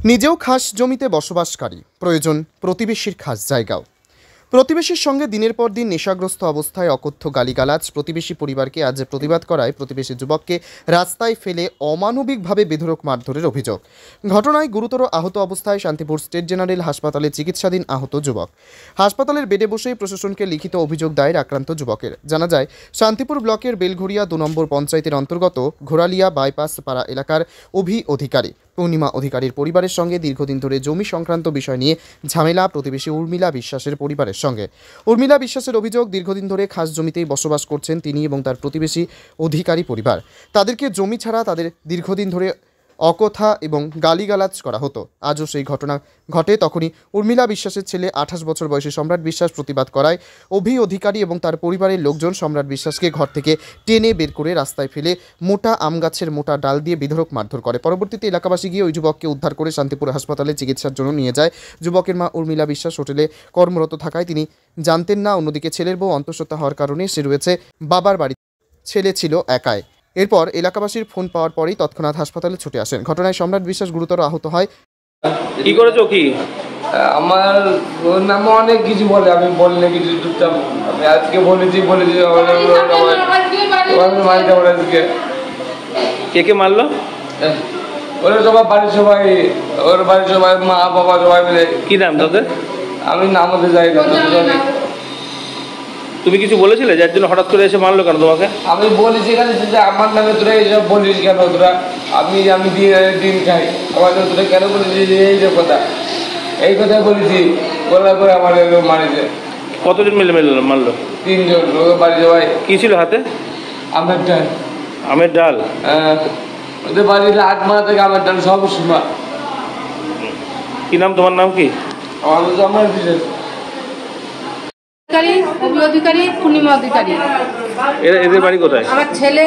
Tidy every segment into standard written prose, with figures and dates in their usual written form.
নিজেও খাস জমিতে বসবাসকারী, প্রয়োজন প্রতিবেশীর খাস জায়গাও। প্রতিবেশীর সঙ্গে দিনের পর দিন নেশাগ্রস্ত অবস্থায় অকথ্য গালিগালাজ প্রতিবেশী পরিবারকে আজ প্রতিবাদ করায় প্রতিবেশী যুবককে রাস্তায় ফেলে অমানবিকভাবে বেধড়ক মারধরের অভিযোগ। ঘটনায় গুরুতর আহত অবস্থায় শান্তিপুর স্টেট জেনারেল হাসপাতালে চিকিৎসাধীন আহত যুবক। হাসপাতালের বেডে বসেই প্রশাসনকে লিখিত অভিযোগ দায়ের আক্রান্ত যুবকের। জানা যায়, শান্তিপুর ব্লকের বেলঘরিয়া ২ নম্বর পঞ্চায়েতের অন্তর্গত ঘোরালিয়া বাইপাস পাড়া এলাকার অধিকারী পূর্ণিমা অধিকারীর পরিবারের সঙ্গে দীর্ঘদিন ধরে জমি সংক্রান্ত বিষয় নিয়ে ঝামেলা প্রতিবেশী উর্মিলা বিশ্বাসের পরিবারের সঙ্গে। উর্মিলা বিশ্বাসের অভিযোগ, দীর্ঘদিন ধরে খাস জমিতেই বসবাস করছেন তিনি এবং তার প্রতিবেশী অধিকারী পরিবার। তাদেরকে জমি ছাড়া তাদের দীর্ঘদিন ধরে অকথা এবং গালিগালাজ করা হতো। আজও সেই ঘটনা ঘটে। তখনই উর্মিলা বিশ্বাসের ছেলে 28 বছর বয়সী সম্রাট বিশ্বাস প্রতিবাদ করায় অধিকারী এবং তার পরিবারের লোকজন সম্রাট বিশ্বাসকে ঘর থেকে টেনে বের করে রাস্তায় ফেলে মোটা আম গাছের মোটা ডাল দিয়ে বেধড়ক মারধর করে। পরবর্তীতে এলাকাবাসী গিয়ে ওই যুবককে উদ্ধার করে শান্তিপুর হাসপাতালে চিকিৎসার জন্য নিয়ে যায়। যুবকের মা উর্মিলা বিশ্বাস হোটেলে কর্মরত থাকায় তিনি জানতেন না। অন্যদিকে ছেলের বউ অন্তঃসত্ত্বা হওয়ার কারণে সে রয়েছে বাবার বাড়ি, ছেলে ছিল একাই। এরপর এলাকাবাসীর ফোন পাওয়ার পরেই তৎক্ষণাৎ হাসপাতালে ছুটে আসেন। ঘটনায় সম্রাট বিশ্বাস গুরুতর আহত হয়। কি করেছো? কি আমার নাম অনেক কিছু বলে, আমি বললে কিছু চুপচাপ। আমি আজকে বলেছি কে কে মারলো? ওরা সবাই বাড়ির সবাই, ওর বাড়ির সবাই, মা বাবা সবাই মিলে। কি নাম তাদের? আমি নামাতে যাই না। তুমি কিছু বলেছিলে যার জন্য হঠাৎ করে এসে মারলো কেন তোমাকে? আমি বলেছি এখানে যে আমার নামে তোরা এইসব বলিস কেন? তোরা আমি দিন খাই, আমাদের তোরা কেন বলেছি যে এই যে কথা, এই কথা বলেছি। বলার পরে আমার মারিছে। কতজন মিলে মারলো? 3 জন। বাড়ি সবাই। কি ছিল হাতে? আমের ডাল। আমের ডাল? হ্যাঁ, ওদের বাড়ির 8 মাস থেকে আমের ডাল সব সময়। কি নাম তোমার? নাম কি? আমার তো আমার বিশেষ অধিকারী পূর্ণিমা অধিকারী। এদের বাড়ি কোথায়? আমার ছেলে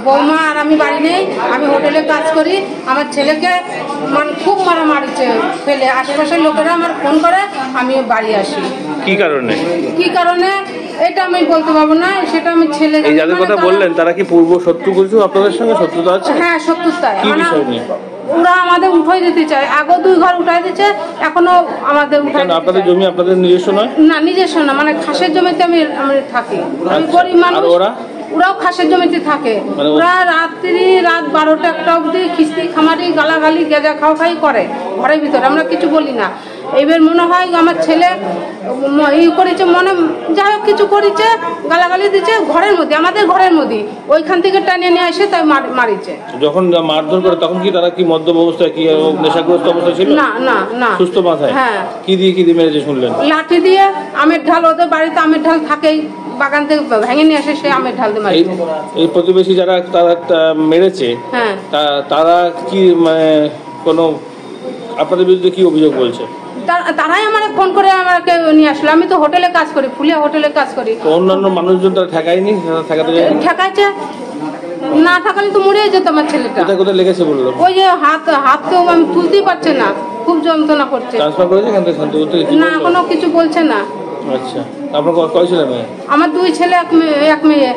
বৌমা আর আমি বাড়ি নেই, আমি হোটেলে কাজ করি। আমার ছেলেকে খুব মারিছে ফেলে। আশেপাশের লোকেরা আমার ফোন করে, আমি বাড়ি আসি। কি কারণে? এটা আমি বলতে পারবো না, সেটা আমি ছেলে। এই যাদের কথা বললেন তারা কি পূর্ব শত্রু কিছু আপনাদের সঙ্গে শত্রুতা আছে? হ্যাঁ, শত্রুতা। ওরা আমাদের উঠাই দিতে চায়। আগে 2 ঘর উঠাই দিচ্ছে, এখনো আমাদের উঠাই। আপনাদের জমি আপনাদের নিজস্ব নয়? না, নিজস্ব না, মানে খাসের জমিতে আমি থাকি। আমি গরিব মানুষ। ওরাও খাসের জমিতে থাকে। ওরা রাত 12টা 1টা অবধি খিস্তি খামারি গালাগালি গেজা খাওয়াই করে ঘরের ভিতরে। আমরা কিছু বলি না। এইবার মনে হয় আমার ছেলে করেছে, মনে যাই হোক কিছু করেছে, গালাগালি দিচ্ছে ঘরের মধ্যে, আমাদের ঘরের মধ্যে। ওইখান থেকে টানিয়ে নিয়ে এসে তাই মারিছে। যখন মারধর করে তখন কি তারা কি মদ্যপ অবস্থায়, কি নেশাগ্রস্ত অবস্থায় ছিল? না না না, সুস্থ মাথায়। হ্যাঁ। কি দিয়ে মেরেছে শুনলেন? লাঠি দিয়ে। আমের ঢাল, ওদের বাড়িতে আমের ঢাল থাকেই, বাগান থেকে ভেঙে নিয়ে আসে, সে আমের ঢাল দিয়ে মারিছে। এই প্রতিবেশী যারা তারা মেরেছে, হ্যাঁ, তারা কি মানে কোনো আপনাদের বিরুদ্ধে কি অভিযোগ বলছে? তারাই আমার ফোন করে আমাকে নিয়ে আসলো। আমি তো হোটেলে কাজ করি, ফুলিয়া হোটেলে কাজ করি। অন্যান্য মানুষজন তারা ঠেকায়নি? ঠেকাইছে না, ঠেকালে তো মরে যেত আমার ছেলেটা। কোথায় কোথায় লেগেছে বললো? ওই যে হাত তো আমি তুলতেই পারছে না, খুব যন্ত্রণা করছে। ট্রান্সফার করেছে এখান থেকে শান্তিপুর? না, কোনো কিছু বলছে না। আচ্ছা, আপনার কয় ছেলে মেয়ে? আমার 2 ছেলে, 1 মেয়ে।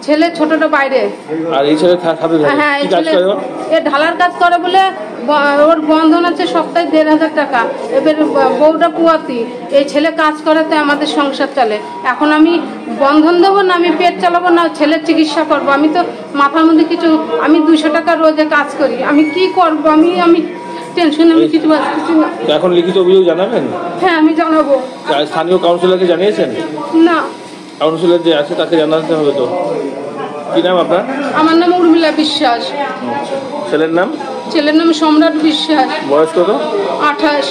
ছেলে ছোটটা বাইরে। আর এই ছেলে সাথে? হ্যাঁ, কি কাজ করে? এ ঢালার কাজ করে বলে ওর বন্ধন আছে সপ্তাহে 1500 টাকা। এবার বউটা পুয়াতি, এই ছেলে কাজ করে, তাই আমাদের সংসার চলে। এখন আমি বন্ধন দেবো না, আমি পেট চালাবো না, ছেলের চিকিৎসা করবো। আমি তো মাথার মধ্যে কিছু, আমি 200 টাকা রোজে কাজ করি, আমি কি করবো? আমি টেনশনে আমি কিছু পাচ্ছি না। এখন লিখিত অভিযোগ জানাবেন? হ্যাঁ, আমি জানাবো। স্থানীয় কাউন্সিলরকে জানিয়েছেন? না। কাউন্সিলর যে আছে তাকে জানাতে হবে তো। কি নাম আপনার? আমার নাম উর্মিলা বিশ্বাস। ছেলের নাম? ছেলের নাম সম্রাট বিশ্বাস। বয়স কত? 28।